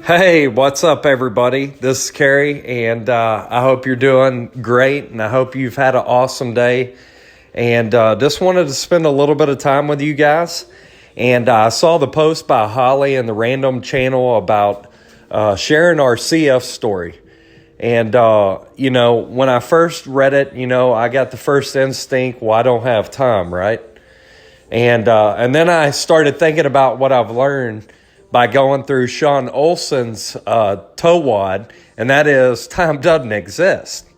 Hey, what's up, everybody? This is Kerry, and I hope you're doing great, and I hope you've had an awesome day. And just wanted to spend a little bit of time with you guys. And I saw the post by Holly in the Random channel about sharing our CF story. And, when I first read it, I got the first instinct, well, I don't have time, right? And then I started thinking about what I've learned by going through Sean Olson's TOWAD, and that is time doesn't exist.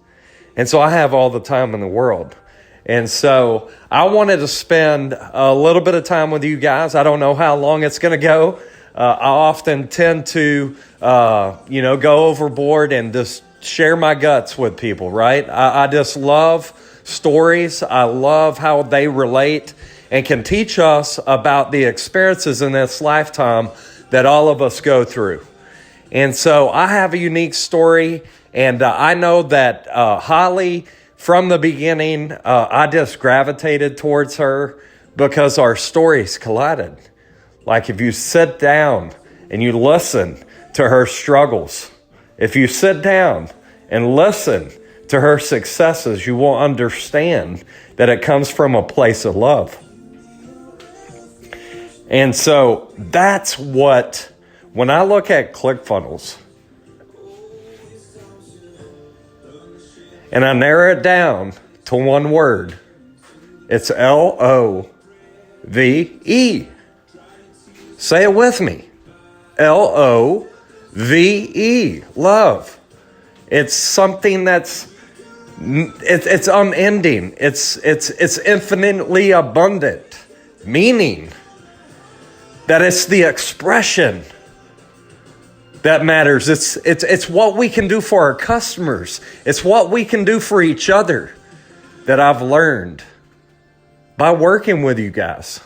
And so I have all the time in the world. And so I wanted to spend a little bit of time with you guys. I don't know how long it's going to go. I often tend to, go overboard and just share my guts with people, right? I just love stories. I love how they relate and can teach us about the experiences in this lifetime that all of us go through. And so I have a unique story, and I know that Holly, from the beginning, I just gravitated towards her because our stories collided. Like if you sit down and you listen to her struggles, if you sit down and listen to her successes, you will understand that it comes from a place of love. And so that's what, when I look at ClickFunnels and I narrow it down to one word, it's LOVE. Say it with me. LOVE, love. It's something that's it's unending. It's infinitely abundant, meaning that it's the expression that matters. It's what we can do for our customers. It's what we can do for each other that I've learned by working with you guys.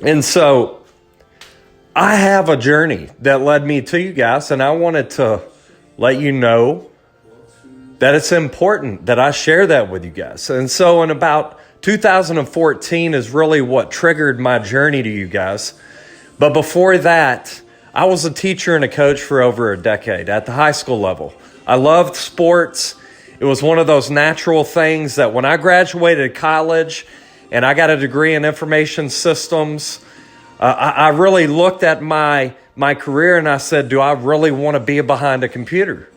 And so I have a journey that led me to you guys, and I wanted to let you know that it's important that I share that with you guys. And so in about 2014 is really what triggered my journey to you guys. But before that, I was a teacher and a coach for over a decade at the high school level. I loved sports. It was one of those natural things that when I graduated college and I got a degree in information systems, I really looked at my career and I said, do I really want to be behind a computer?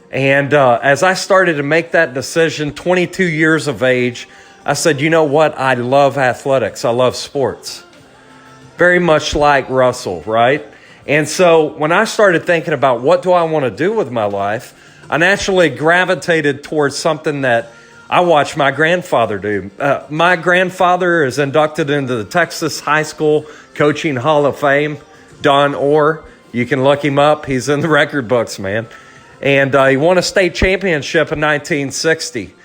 And as I started to make that decision, 22 years of age, I said, you know what? I love athletics. I love sports. Very much like Russell, right? And so when I started thinking about what do I want to do with my life, I naturally gravitated towards something that I watched my grandfather do. My grandfather is inducted into the Texas High School Coaching Hall of Fame, Don Orr. You can look him up. He's in the record books, man. And he won a state championship in 1960.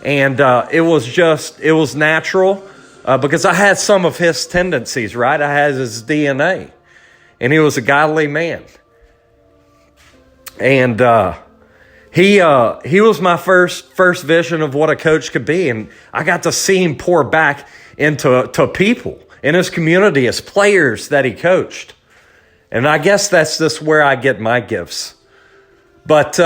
And it was natural because I had some of his tendencies, right? I had his DNA. And he was a godly man. And he was my first vision of what a coach could be. And I got to see him pour back into people in his community as players that he coached. And I guess that's just where I get my gifts. But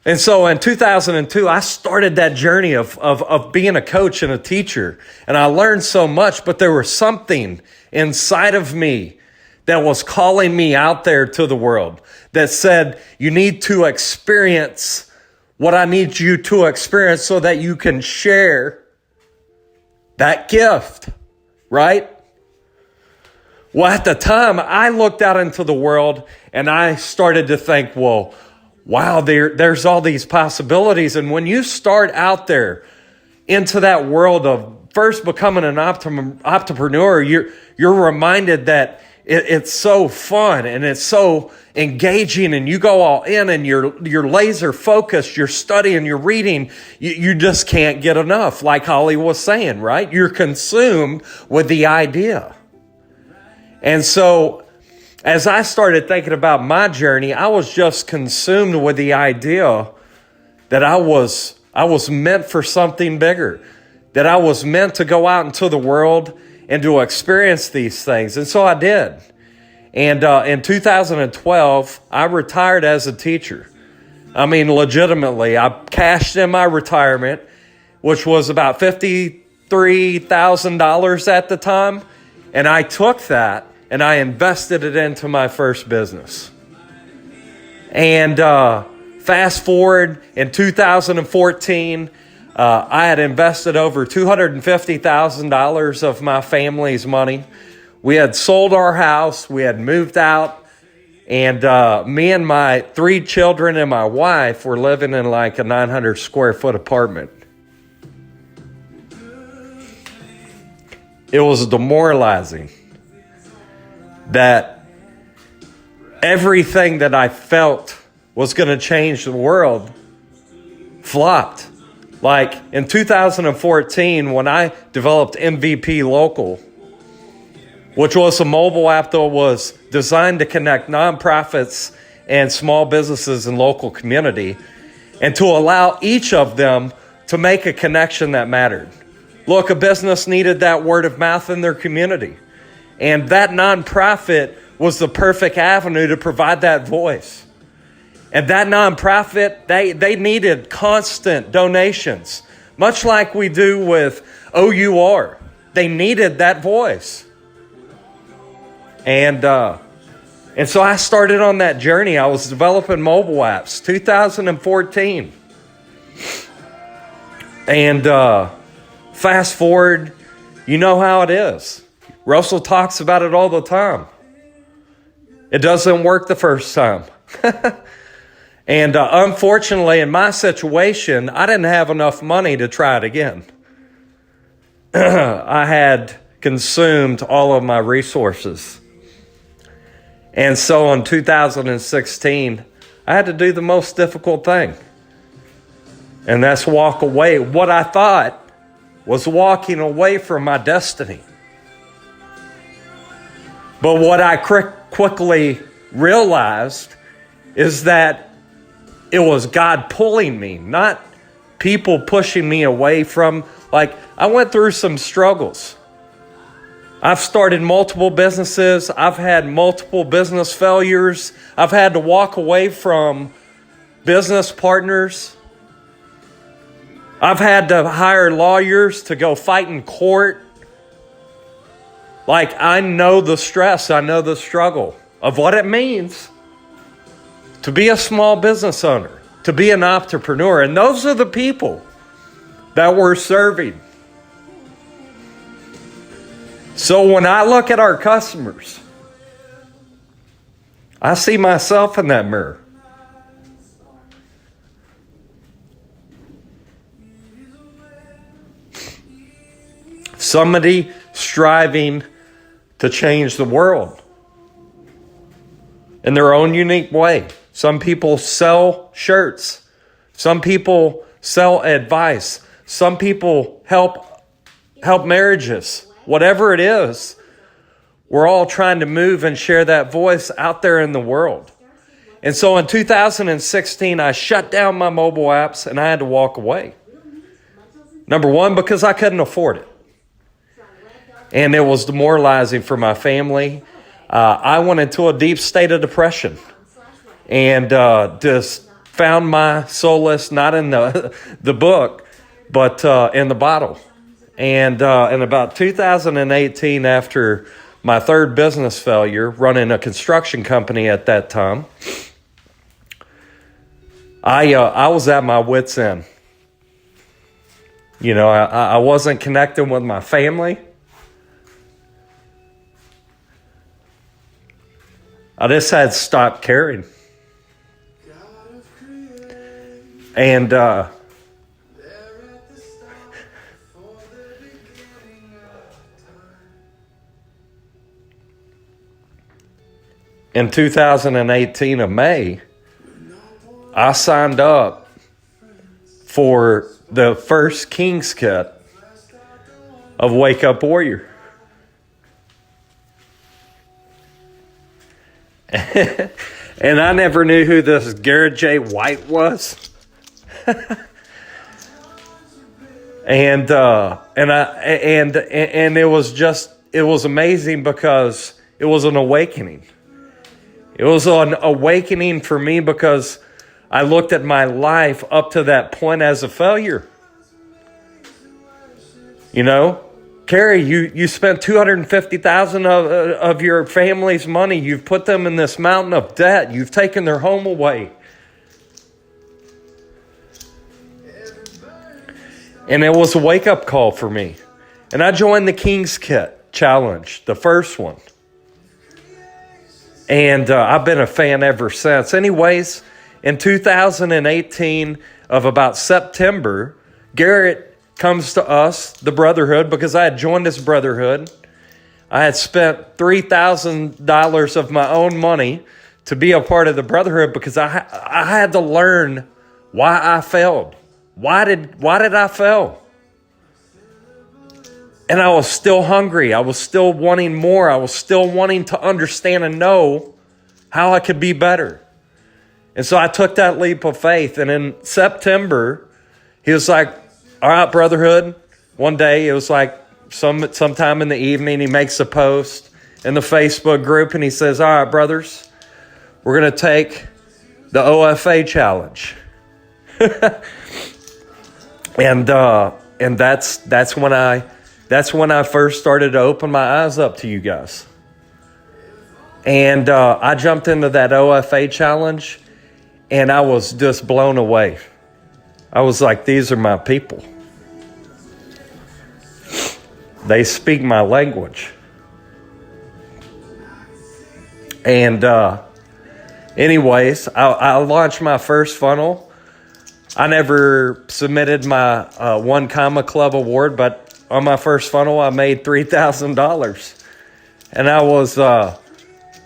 and so in 2002, I started that journey of being a coach and a teacher. And I learned so much, but there was something inside of me that was calling me out there to the world that said, you need to experience what I need you to experience so that you can share that gift, right? Well, at the time, I looked out into the world and I started to think, well, wow, there's all these possibilities. And when you start out there into that world of first becoming an entrepreneur, you're reminded that it's so fun and it's so engaging, and you go all in and you're laser focused, you're studying, you're reading, you just can't get enough. Like Holly was saying, right? You're consumed with the idea. And so as I started thinking about my journey, I was just consumed with the idea that I was meant for something bigger, that I was meant to go out into the world and to experience these things. And so I did. And in 2012, I retired as a teacher. I mean, legitimately, I cashed in my retirement, which was about $53,000 at the time. And I took that and I invested it into my first business. And fast forward in 2014, I had invested over $250,000 of my family's money. We had sold our house. We had moved out. And me and my 3 children and my wife were living in like a 900 square foot apartment. It was demoralizing that everything that I felt was going to change the world flopped. Like in 2014, when I developed MVP Local, which was a mobile app that was designed to connect nonprofits and small businesses in local community, and to allow each of them to make a connection that mattered. Look, a business needed that word of mouth in their community, and that nonprofit was the perfect avenue to provide that voice. And that nonprofit, they needed constant donations, much like we do with OUR. They needed that voice. And so I started on that journey. I was developing mobile apps, 2014. And fast forward, you know how it is. Russell talks about it all the time. It doesn't work the first time. And unfortunately, in my situation, I didn't have enough money to try it again. I had consumed all of my resources. And so in 2016, I had to do the most difficult thing. And that's walk away. What I thought was walking away from my destiny. But what I quickly realized is that it was God pulling me, not people pushing me away from, like, I went through some struggles. I've started multiple businesses. I've had multiple business failures. I've had to walk away from business partners. I've had to hire lawyers to go fight in court. Like, I know the stress. I know the struggle of what it means to be a small business owner, to be an entrepreneur. And those are the people that we're serving. So when I look at our customers, I see myself in that mirror. Somebody striving to change the world in their own unique way. Some people sell shirts. Some people sell advice. Some people help marriages. Whatever it is, we're all trying to move and share that voice out there in the world. And so in 2016, I shut down my mobile apps and I had to walk away. Number one, because I couldn't afford it. And it was demoralizing for my family. I went into a deep state of depression and just found my solace not in the book, but in the bottle. And in about 2018, after my third business failure, running a construction company at that time, I was at my wit's end. You know, I wasn't connecting with my family. I just had stopped caring. And in 2018 of May, I signed up for the first King's Kit of Wake Up Warrior. And I never knew who this Garrett J. White was. and it was amazing because it was an awakening. It was an awakening for me because I looked at my life up to that point as a failure. You know, Carrie, you spent $250,000 of your family's money. You've put them in this mountain of debt. You've taken their home away. And it was a wake-up call for me. And I joined the King's Kit Challenge, the first one. And I've been a fan ever since. Anyways, in 2018 of about September, Garrett comes to us, the Brotherhood, because I had joined this Brotherhood. I had spent $3,000 of my own money to be a part of the Brotherhood because I had to learn why I failed. Why did I fail? And I was still hungry. I was still wanting more. I was still wanting to understand and know how I could be better. And so I took that leap of faith. And in September, he was like, all right, Brotherhood. One day, it was like sometime in the evening, he makes a post in the Facebook group and he says, all right, brothers, we're going to take the OFA challenge. And that's when I first started to open my eyes up to you guys. And I jumped into that OFA challenge and I was just blown away. I was like, these are my people. They speak my language. And anyways, I launched my first funnel. I never submitted my One Comma Club award, but on my first funnel, I made $3,000. And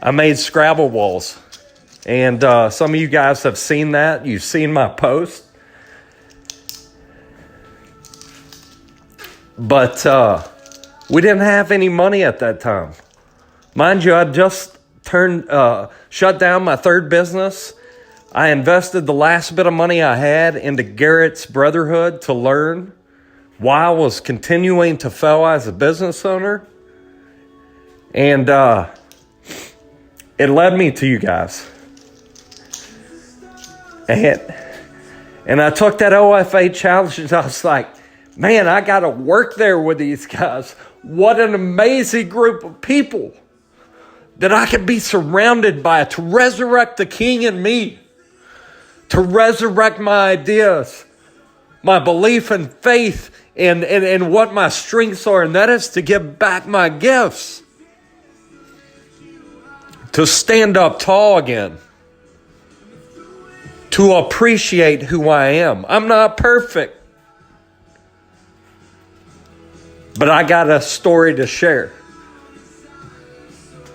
I made Scrabble walls. And some of you guys have seen that. You've seen my post. But we didn't have any money at that time. Mind you, I just shut down my third business. I invested the last bit of money I had into Garrett's Brotherhood to learn why I was continuing to fail as a business owner. And it led me to you guys. And I took that OFA challenge and I was like, man, I got to work there with these guys. What an amazing group of people that I could be surrounded by to resurrect the King in me, to resurrect my ideas, my belief and faith in what my strengths are, and that is to give back my gifts, to stand up tall again, to appreciate who I am. I'm not perfect. But I got a story to share.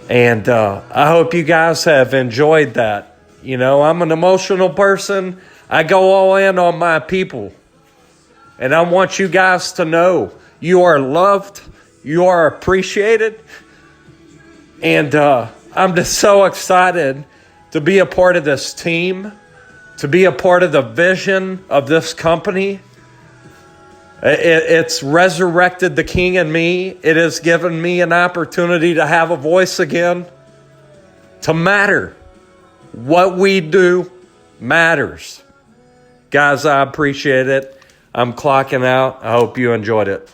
And I hope you guys have enjoyed that. You know, I'm an emotional person. I go all in on my people. And I want you guys to know you are loved. You are appreciated. And I'm just so excited to be a part of this team, to be a part of the vision of this company. It's resurrected the King in me. It has given me an opportunity to have a voice again, to matter. What we do matters. Guys, I appreciate it. I'm clocking out. I hope you enjoyed it.